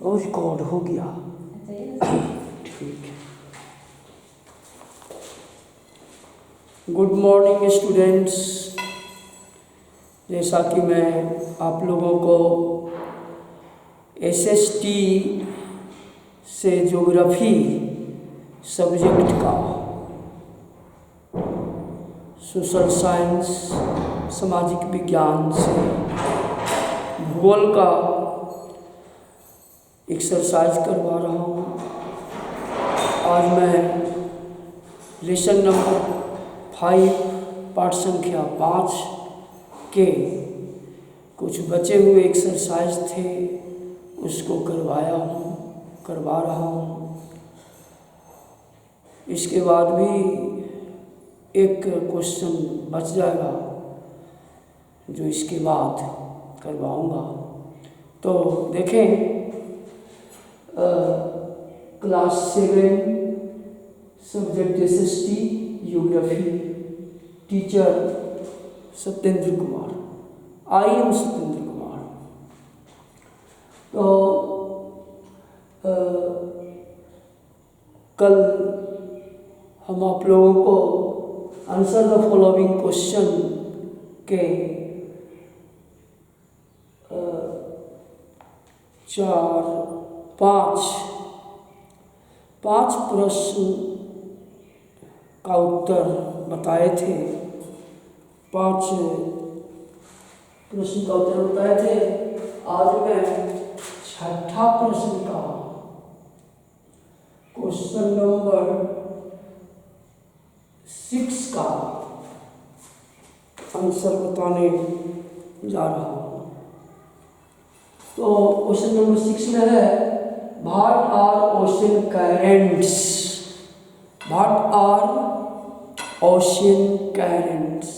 और रिकॉर्ड हो गया। ठीक है। Good morning students. जैसा कि मैं आप लोगों को एसएसटी से ज्योग्राफी सब्जेक्ट का, सोशल साइंस सामाजिक विज्ञान से भूगोल का एक्सरसाइज करवा रहा हूँ। आज मैं लेसन नंबर 5 पाठ संख्या 5 के कुछ बचे हुए एक्सरसाइज थे, उसको करवा रहा हूँ। इसके बाद भी एक क्वेश्चन बच जाएगा जो इसके बाद करवाऊँगा। तो देखें, class 7 subject SST geography, teacher Satyendra Kumar, I am Satyendra Kumar. तो कल हम आप लोगों को आंसर द फॉलोइंग क्वेश्चन के 5 प्रश्न का उत्तर बताए थे। 5 प्रश्न का उत्तर बताए थे। आज मैं 6ठा प्रश्न का क्वेश्चन नंबर 6 का आंसर बताने जा रहा हूँ। तो क्वेश्चन नंबर 6 में है, what are ocean currents? What are ocean currents?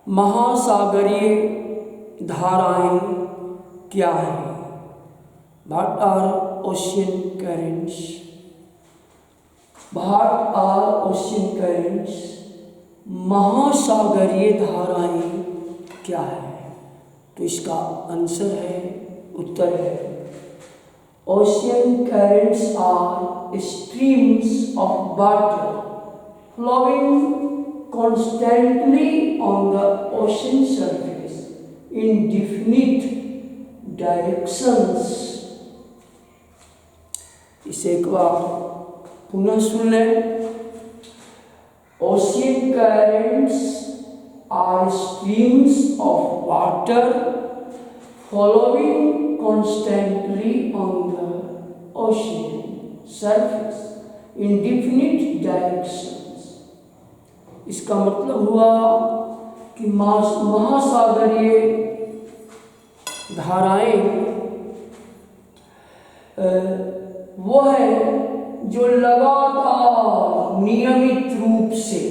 महासागरीय धाराएं क्या हैं? What are ocean currents? What are ocean currents? महासागरीय धाराएं क्या है? तो इसका आंसर है, उत्तर है, ocean currents are streams of water flowing constantly on the ocean surface in definite directions। इसे एक बार पुनः सुन लें। Ocean currents are streams of water following constantly on the ocean surface in definite directions। इसका मतलब हुआ कि महासागरीय धाराएं वो है जो लगातार नियमित रूप से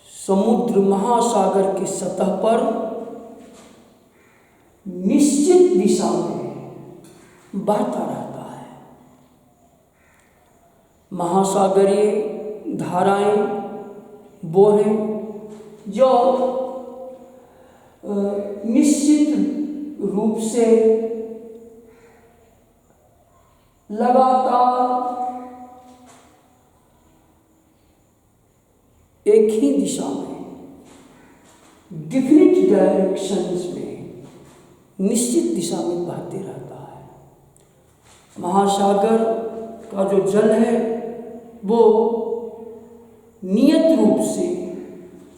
समुद्र महासागर की सतह पर निश्चित दिशा में बहता रहता है। महासागरीय धाराएं वो हैं जो निश्चित रूप से लगातार एक ही दिशा में, डिफरेंट डायरेक्शंस में, निश्चित दिशा में बहते रहता है। महासागर का जो जल है वो नियत रूप से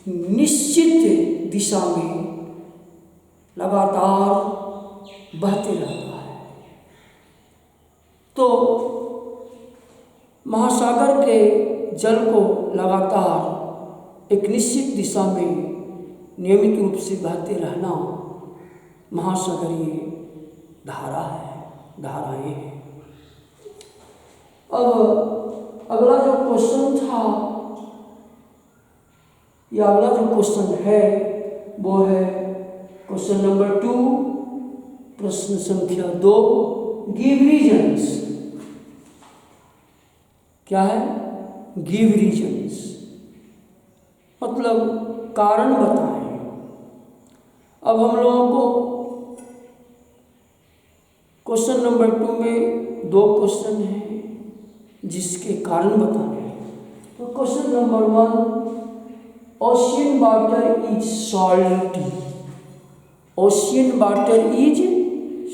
निश्चित दिशा में लगातार बहते रहता है। तो महासागर के जल को लगातार एक निश्चित दिशा में नियमित रूप से बहते रहना महासागरीय धाराएं हैं। अब अगला जो क्वेश्चन था, या अगला जो क्वेश्चन है वो है क्वेश्चन नंबर 2 प्रश्न संख्या 2, गिव रीजन्स। क्या है? गिव रीजन्स मतलब कारण बताएं। अब हम लोगों को क्वेश्चन नंबर 2 में 2 क्वेश्चन हैं जिसके कारण बताने हैं। तो question number 1, ocean water is salty. Ocean water is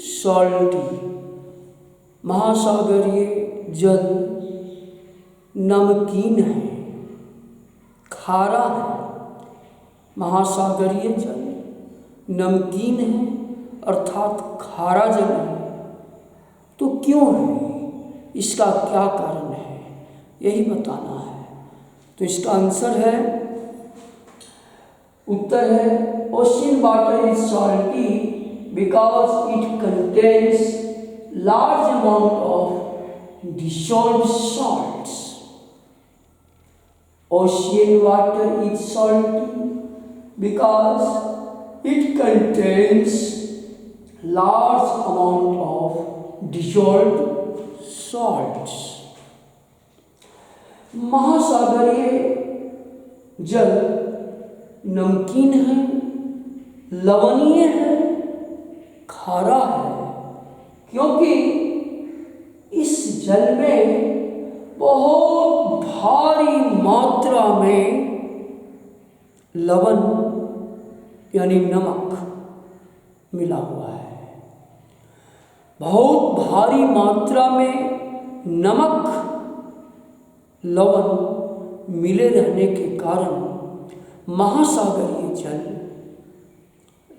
salty. महासागरीय जल नमकीन है, खारा है। महासागरीय जल नमकीन है अर्थात खारा जल है। तो क्यों है, इसका क्या कारण है, यही बताना है। तो इसका आंसर है, उत्तर है ocean water is salty because it contains large amount of dissolved salts. Ocean water is salty because it contains large amount of dissolved salts. महासागरीय जल नमकीन है, लवणीय है, खारा है, क्योंकि इस जल में बहुत भारी मात्रा में लवण यानी नमक मिला हुआ है। बहुत भारी मात्रा में नमक लवण मिले रहने के कारण महासागरीय जल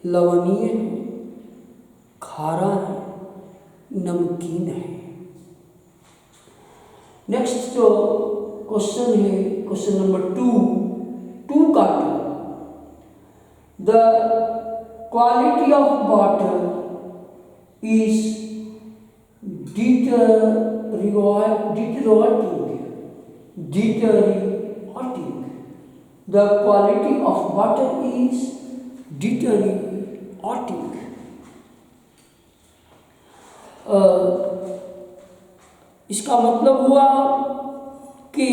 लवणीय है, खारा है, नमकीन है। नेक्स्ट जो क्वेश्चन है, क्वेश्चन नंबर 2 का 2, the quality of water is deteriorating. The quality of water is deteriorating. इसका मतलब हुआ कि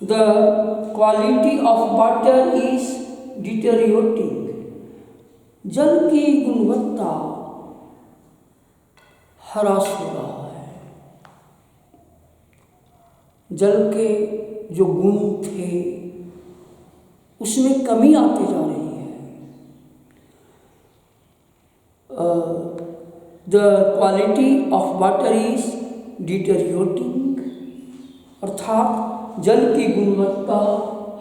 the quality of water is deteriorating. जल की गुणवत्ता ह्रास हो रहा है। जल के जो गुण थे उसमें कमी आती जा रही है। The quality of water is deteriorating, अर्थात जल की गुणवत्ता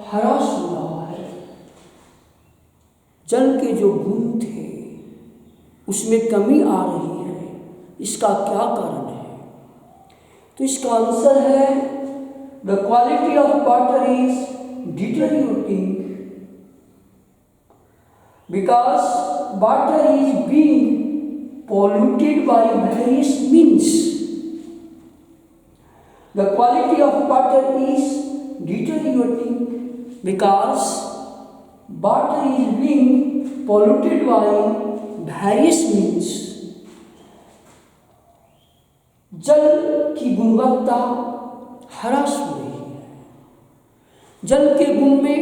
ह्रास हो रहा है। जल के जो गुण थे उसमें कमी आ रही है। इसका क्या कारण है? तो इसका आंसर है, the quality of water is deteriorating because water is being polluted by various means. The quality of water is deteriorating because water is being polluted by various means. जल की गुणवत्ता ह्रास हो रही है। जल के गुण में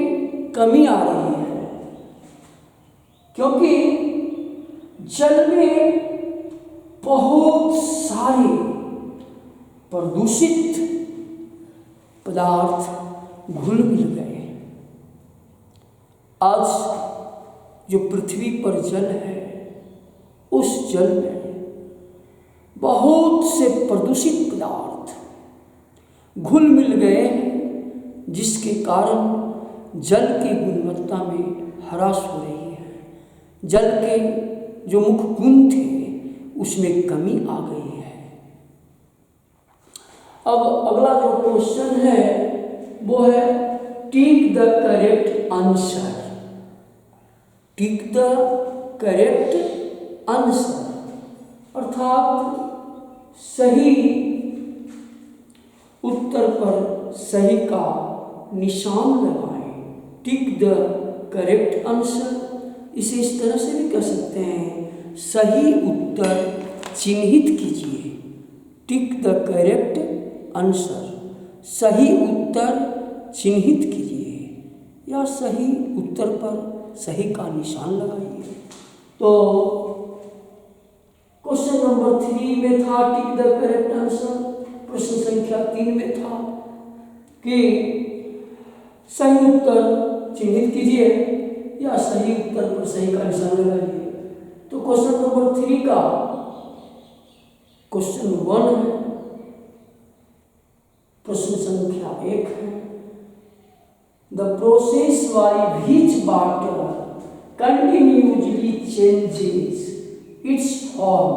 कमी आ रही है, क्योंकि जल में बहुत सारे प्रदूषित पदार्थ घुल मिल गए। आज जो पृथ्वी पर जल है, उस जल में बहुत से प्रदूषित पदार्थ घुल मिल गए, जिसके कारण जल की गुणवत्ता में ह्रास हो रही है। जल के जो मुख्य गुण थे उसमें कमी आ गई है। अब अगला जो क्वेश्चन है वो है, tick the correct answer. Tick the correct answer अर्थात सही उत्तर पर सही का निशान लगाएं। टिक द करेक्ट आंसर, इसे इस तरह से भी कर सकते हैं, सही उत्तर चिन्हित कीजिए। टिक द करेक्ट आंसर, सही उत्तर चिन्हित कीजिए, या सही उत्तर पर सही का निशान लगाइए। तो क्वेश्चन नंबर 3 में था टिक द करेक्ट आंसर, प्रश्न संख्या 3 में था कि सही उत्तर चिन्हित कीजिए या सही उत्तर पर सही का निशान लगाइए। तो क्वेश्चन नंबर 3 का क्वेश्चन 1 है, प्रश्न संख्या 1 है, the process by which water continuously changes it's form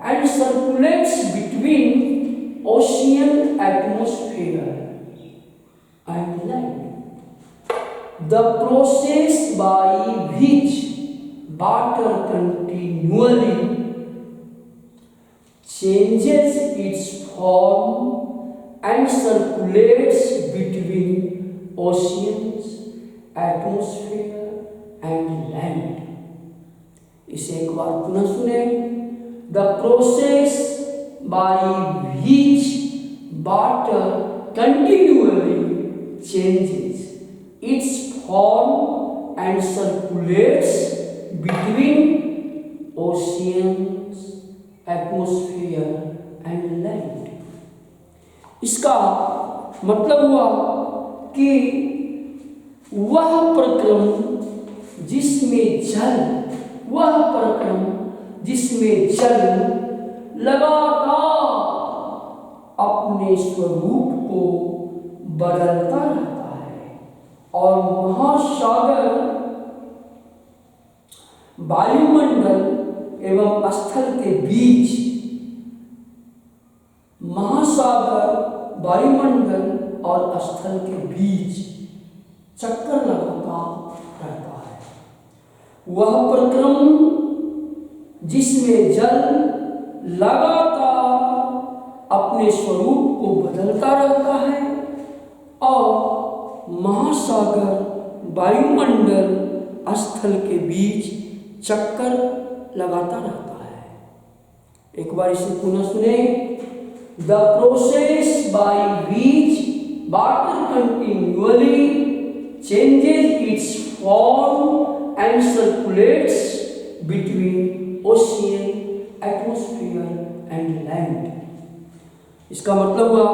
and circulates between ocean atmosphere and land. The process by which water continually changes its form and circulates between oceans, atmosphere and land. इसे एक बार पुनः सुने। The process by which water continually changes its form and circulates between oceans, atmosphere and land. इसका मतलब हुआ कि वह प्रक्रम जिसमें जल लगातार अपने स्वरूप को बदलता रहता है और महासागर, वायुमंडल एवं स्थल के बीच, महासागर, वायुमंडल और स्थल के बीच चक्कर लगाता रहता है। वह प्रक्रम जिसमें जल लगातार अपने स्वरूप को बदलता रहता है और महासागर, वायुमंडल, स्थल के बीच चक्कर लगाता रहता है। एक बार इसे पुनः सुने। The process by which water continually changes it's form and circulates between ocean, atmosphere and land. इसका मतलब हुआ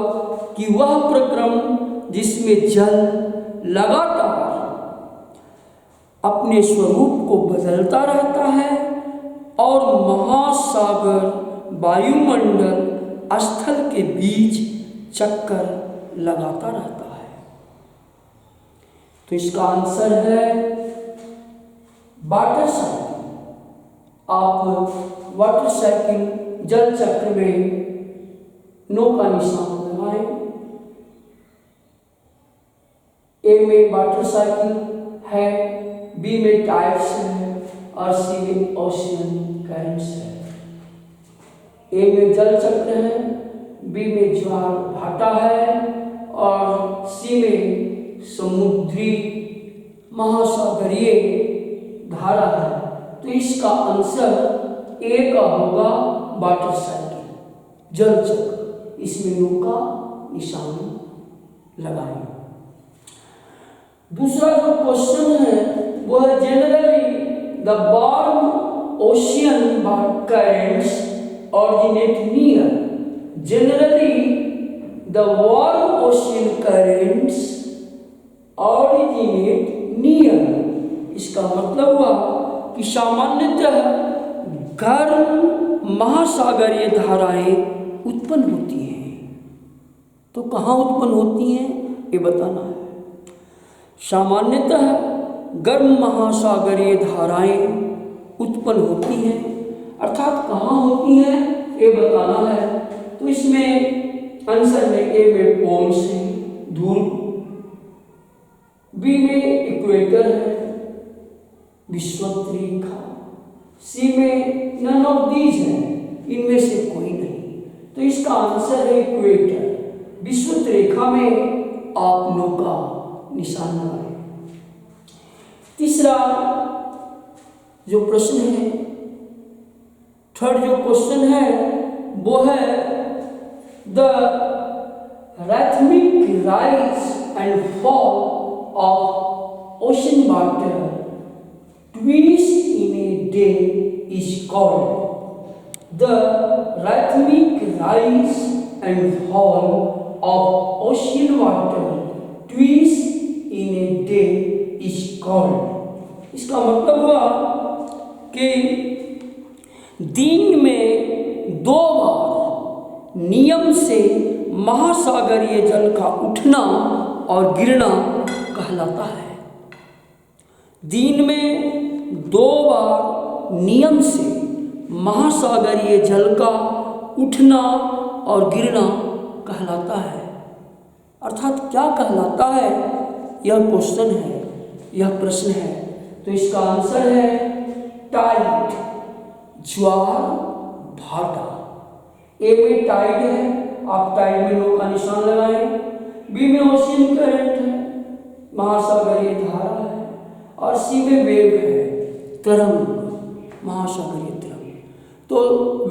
कि वह प्रक्रम जिसमें जल लगातार अपने स्वरूप को बदलता रहता है और महासागर, वायुमंडल, स्थल के बीच चक्कर लगाता रहता है। तो इसका आंसर है वाटर साइकिल। आप वाटर साइकिल, जल चक्र में नो का निशान लगाएं। ए में वाटर साइकिल है, बी में टाइड्स है और सी में ओशियन करंट्स है। ए में जल चक्र है, बी में ज्वार भाटा है और सी में समुद्री महासागरीय धारा है। तो इसका आंसर ए का होगा वाटर साइकिल, जल चक्र। इसमें नो का निशान लगाएं। दूसरा जो क्वेश्चन है वो है generally the warm ocean currents originate near. Generally the warm ocean currents originate near. इसका मतलब हुआ कि सामान्यतः गर्म महासागरीय धाराएं उत्पन्न होती हैं। तो कहाँ उत्पन्न होती हैं ये बताना है। सामान्यतः गर्म महासागरीय धाराएं उत्पन्न होती हैं, अर्थात कहाँ होती हैं ये बताना है। तो इसमें आंसर में ए में पोल्स है, ध्रुव, बी में इक्वेटर है, विषुवत रेखा, सी में नन ऑफ दीज है, इनमें से कोई नहीं। तो इसका आंसर है इक्वेटर। विषुवत रेखा में आप नो का निशान लगाएं। तीसरा जो प्रश्न है, थर्ड जो क्वेश्चन है वो है the rhythmic rise and fall of ocean water twice in a day is called. The rhythmic rise and fall of ocean water twice in a day is called. इसका मतलब हुआ कि दिन में 2 बार नियम से महासागरीय जल का उठना और गिरना कहलाता है। दिन में 2 बार नियम से महासागरीय जल का उठना और गिरना कहलाता है। अर्थात क्या कहलाता है, यह क्वेश्चन है, यह प्रश्न है। तो इसका आंसर है टाइड, ज्वार भाटा। ए में टाइड है, आप टाइड में नो का निशान लगाएं। बी में ओशियन करंट है, महासागरीय धारा है। और सी में वेव है, तरंग, महासागरीय तरंग। तो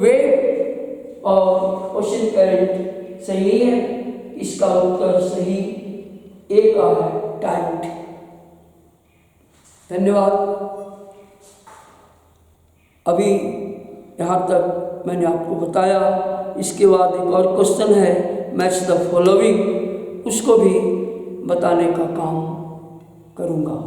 वेव और ओशियन करंट सही नहीं है, इसका उत्तर सही ए का है, टाइड। धन्यवाद। अभी यहाँ तक मैंने आपको बताया। इसके बाद एक और क्वेश्चन है, मैच द फॉलोइंग, उसको भी बताने का काम करूँगा।